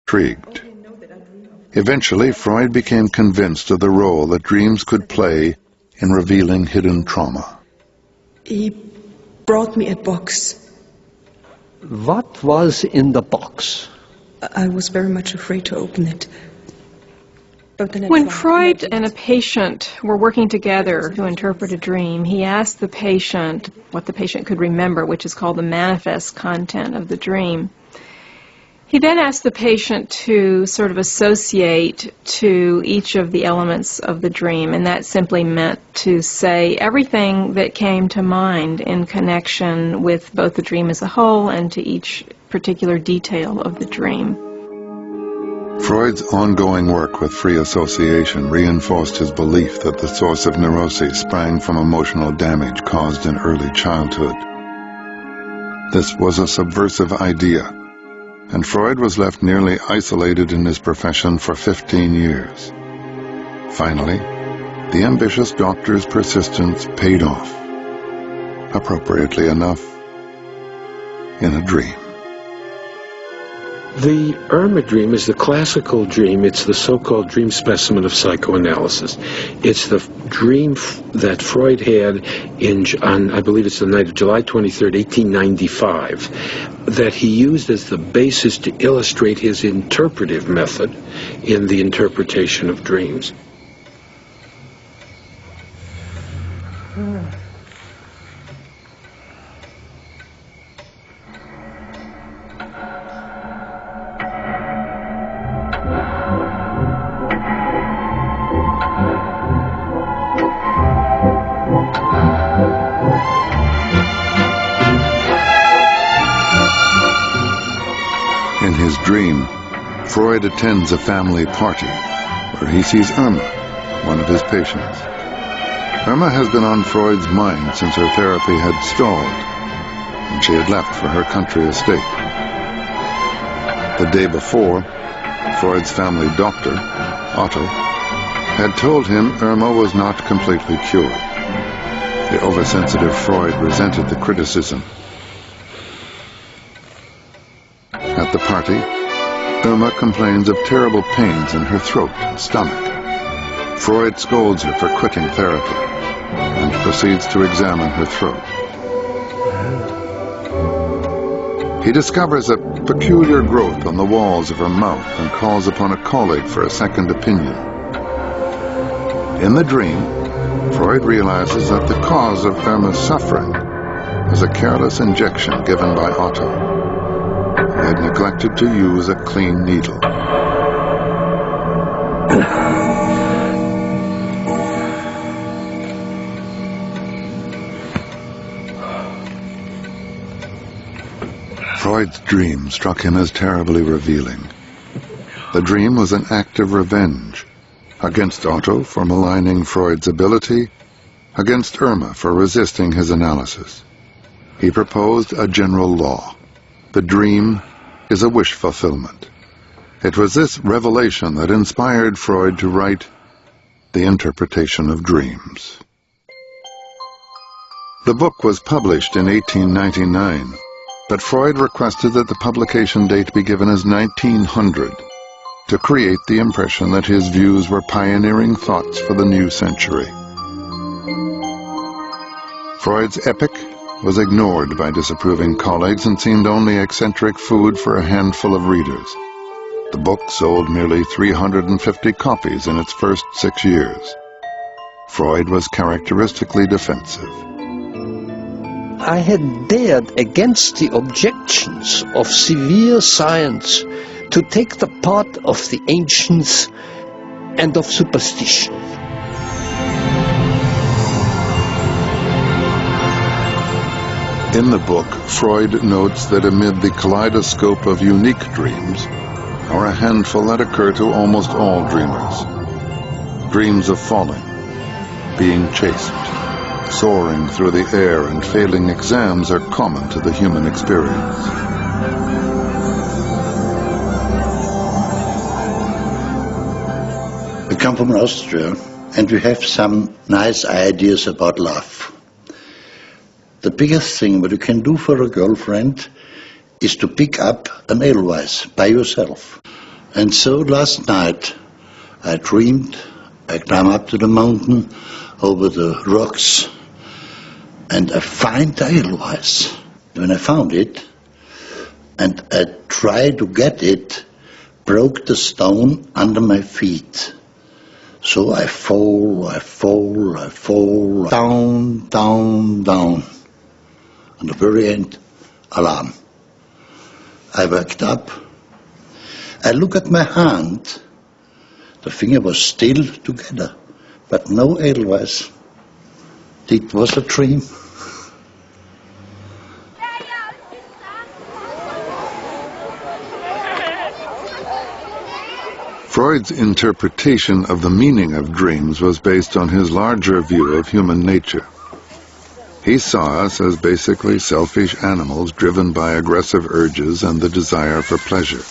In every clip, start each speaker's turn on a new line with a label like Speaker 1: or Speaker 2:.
Speaker 1: intrigued. Eventually, Freud became convinced of the role that dreams could play in revealing hidden trauma.
Speaker 2: He brought me a box.
Speaker 3: What was in the box?
Speaker 2: I was very much afraid to open it.
Speaker 4: When Freud and a patient were working together to interpret a dream, he asked the patient what the patient could remember, which is called the manifest content of the dream. He then asked the patient to sort of associate to each of the elements of the dream, and that simply meant to say everything that came to mind in connection with both the dream as a whole and to each particular detail of the dream.
Speaker 1: Freud's ongoing work with free association reinforced his belief that the source of neuroses sprang from emotional damage caused in early childhood. This was a subversive idea, and Freud was left nearly isolated in his profession for 15 years. Finally, the ambitious doctor's persistence paid off, appropriately enough, in a dream.
Speaker 5: The Irma dream is the classical dream. It's the so-called dream specimen of psychoanalysis. It's the dream that Freud had on, I believe it's the night of July 23rd, 1895, that he used as the basis to illustrate his interpretive method in the interpretation of dreams.
Speaker 1: In his dream, Freud attends a family party where he sees Irma, one of his patients. Irma has been on Freud's mind since her therapy had stalled and she had left for her country estate. The day before, Freud's family doctor, Otto, had told him Irma was not completely cured. The oversensitive Freud resented the criticism. At the party, Irma complains of terrible pains in her throat and stomach. Freud scolds her for quitting therapy and proceeds to examine her throat. He discovers a peculiar growth on the walls of her mouth and calls upon a colleague for a second opinion. In the dream, Freud realizes that the cause of Irma's suffering was a careless injection given by Otto. He had neglected to use a clean needle. Freud's dream struck him as terribly revealing. The dream was an act of revenge against Otto for maligning Freud's ability, against Irma for resisting his analysis. He proposed a general law. The dream is a wish fulfillment. It was this revelation that inspired Freud to write The Interpretation of Dreams. The book was published in 1899, but Freud requested that the publication date be given as 1900 to create the impression that his views were pioneering thoughts for the new century. Freud's epic was ignored by disapproving colleagues and seemed only eccentric food for a handful of readers. The book sold merely 350 copies in its first 6 years. Freud was characteristically defensive.
Speaker 3: I had dared, against the objections of severe science, to take the part of the ancients and of superstition.
Speaker 1: In the book, Freud notes that amid the kaleidoscope of unique dreams are a handful that occur to almost all dreamers. Dreams of falling, being chased, soaring through the air and failing exams are common to the human experience.
Speaker 6: We come from Austria and we have some nice ideas about love. The biggest thing what you can do for a girlfriend is to pick up an Edelweiss by yourself. And so last night I dreamed I climb up to the mountain over the rocks and I find the Edelweiss. When I found it and I tried to get it, broke the stone under my feet. So I fall, down, down, down. On the very end, alarm. I waked up. I look at my hand. The finger was still together, but no Edelweiss. It was a dream.
Speaker 1: Freud's interpretation of the meaning of dreams was based on his larger view of human nature. He saw us as basically selfish animals driven by aggressive urges and the desire for pleasure.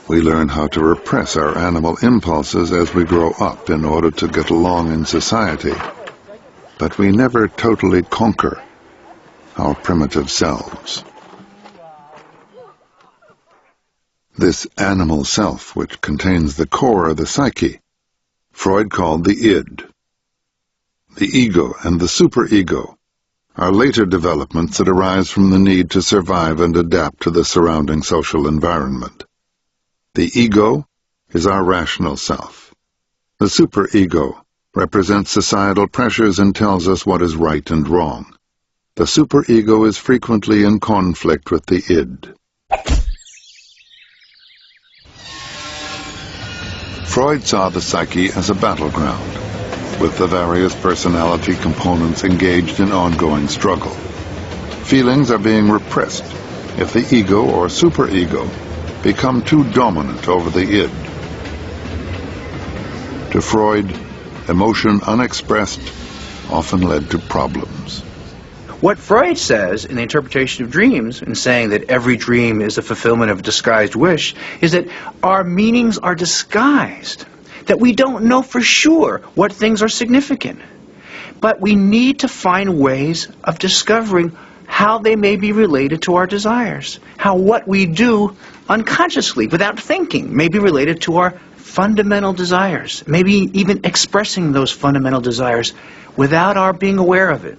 Speaker 1: We learn how to repress our animal impulses as we grow up in order to get along in society, but we never totally conquer our primitive selves. This animal self, which contains the core of the psyche, Freud called the id. The ego and the superego are later developments that arise from the need to survive and adapt to the surrounding social environment. The ego is our rational self. The superego represents societal pressures and tells us what is right and wrong. The superego is frequently in conflict with the id. Freud saw the psyche as a battleground, with the various personality components engaged in ongoing struggle. Feelings are being repressed if the ego or superego become too dominant over the id. To Freud, emotion unexpressed often led to problems.
Speaker 7: What Freud says in the interpretation of dreams, in saying that every dream is a fulfillment of a disguised wish, is that our meanings are disguised, that we don't know for sure what things are significant. But we need to find ways of discovering how they may be related to our desires, how what we do unconsciously, without thinking, may be related to our fundamental desires, maybe even expressing those fundamental desires without our being aware of it.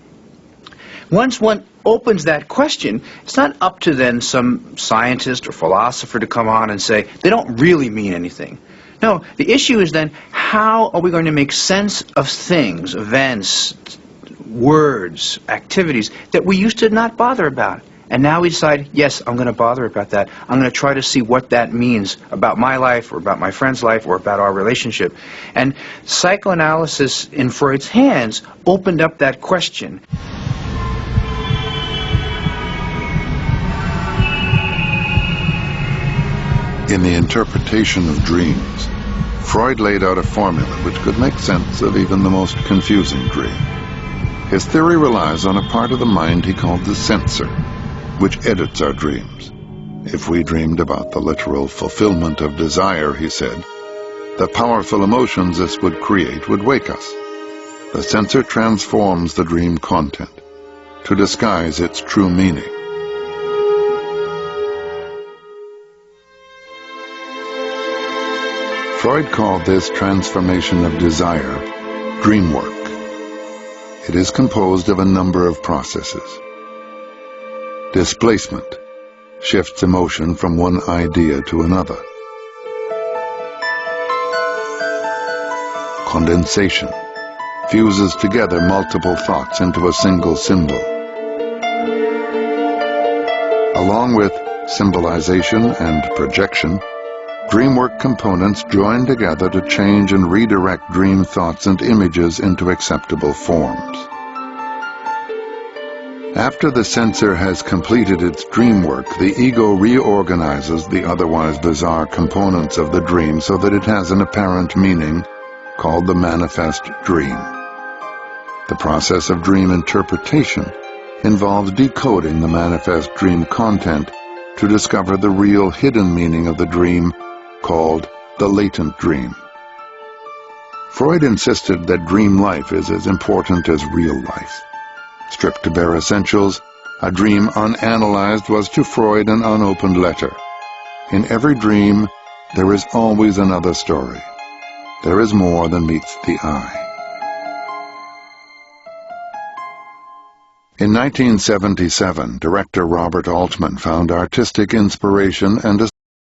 Speaker 7: Once one opens that question, it's not up to then some scientist or philosopher to come on and say, they don't really mean anything. No, the issue is then, how are we going to make sense of things, events, words, activities that we used to not bother about? And now we decide, yes, I'm going to bother about that. I'm going to try to see what that means about my life or about my friend's life or about our relationship. And psychoanalysis in Freud's hands opened up that question.
Speaker 1: In the interpretation of dreams, Freud laid out a formula which could make sense of even the most confusing dream. His theory relies on a part of the mind he called the censor, which edits our dreams. If we dreamed about the literal fulfillment of desire, he said, the powerful emotions this would create would wake us. The censor transforms the dream content to disguise its true meaning. Freud called this transformation of desire dream work. It is composed of a number of processes. Displacement shifts emotion from one idea to another. Condensation fuses together multiple thoughts into a single symbol. Along with symbolization and projection, dreamwork components join together to change and redirect dream thoughts and images into acceptable forms. After the censor has completed its dream work, the ego reorganizes the otherwise bizarre components of the dream so that it has an apparent meaning called the manifest dream. The process of dream interpretation involves decoding the manifest dream content to discover the real hidden meaning of the dream called the latent dream. Freud insisted that dream life is as important as real life. Stripped to bare essentials, a dream unanalyzed was to Freud an unopened letter. In every dream, there is always another story. There is more than meets the eye. In 1977, director Robert Altman found artistic inspiration and a